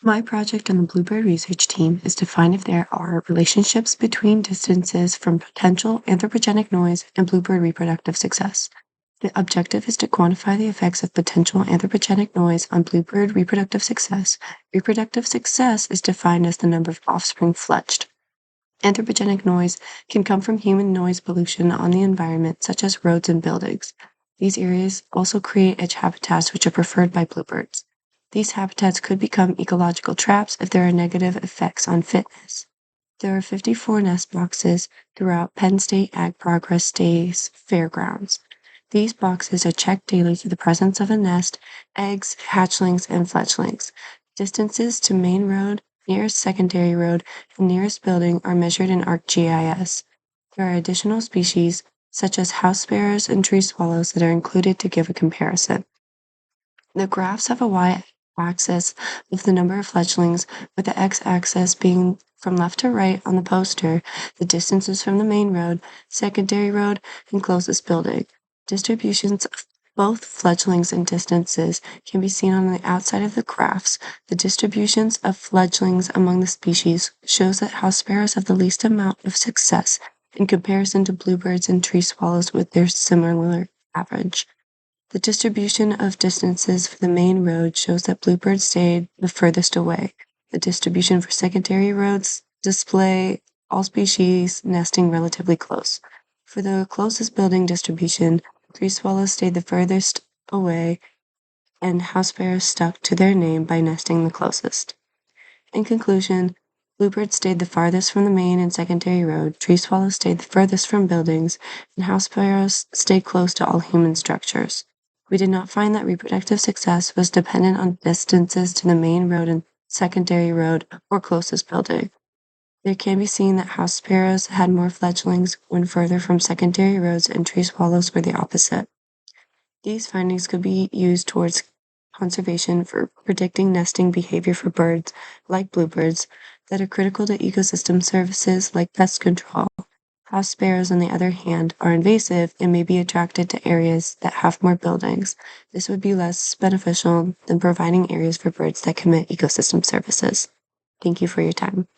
My project on the Bluebird research team is to find if there are relationships between distances from potential anthropogenic noise and bluebird reproductive success. The objective is to quantify the effects of potential anthropogenic noise on bluebird reproductive success. Reproductive success is defined as the number of offspring fledged. Anthropogenic noise can come from human noise pollution on the environment, such as roads and buildings. These areas also create edge habitats which are preferred by bluebirds. These habitats could become ecological traps if there are negative effects on fitness. There are 54 nest boxes throughout Penn State Ag Progress Days fairgrounds. These boxes are checked daily for the presence of a nest, eggs, hatchlings, and fledglings. Distances to main road, nearest secondary road, and nearest building are measured in ArcGIS. There are additional species, such as house sparrows and tree swallows, that are included to give a comparison. The graphs have a y-axis of the number of fledglings, with the x-axis being from left to right on the poster, the distances from the main road, secondary road, and closest building. Distributions of both fledglings and distances can be seen on the outside of the graphs. The distributions of fledglings among the species shows that house sparrows have the least amount of success in comparison to bluebirds and tree swallows with their similar average. The distribution of distances for the main road shows that bluebirds stayed the furthest away. The distribution for secondary roads display all species nesting relatively close. For the closest building distribution, tree swallows stayed the furthest away, and house sparrows stuck to their name by nesting the closest. In conclusion, bluebirds stayed the farthest from the main and secondary road, tree swallows stayed the furthest from buildings, and house sparrows stayed close to all human structures. We did not find that reproductive success was dependent on distances to the main road and secondary road or closest building. It can be seen that house sparrows had more fledglings when further from secondary roads, and tree swallows were the opposite. These findings could be used towards conservation for predicting nesting behavior for birds, like bluebirds, that are critical to ecosystem services like pest control. House sparrows, on the other hand, are invasive and may be attracted to areas that have more buildings. This would be less beneficial than providing areas for birds that commit ecosystem services. Thank you for your time.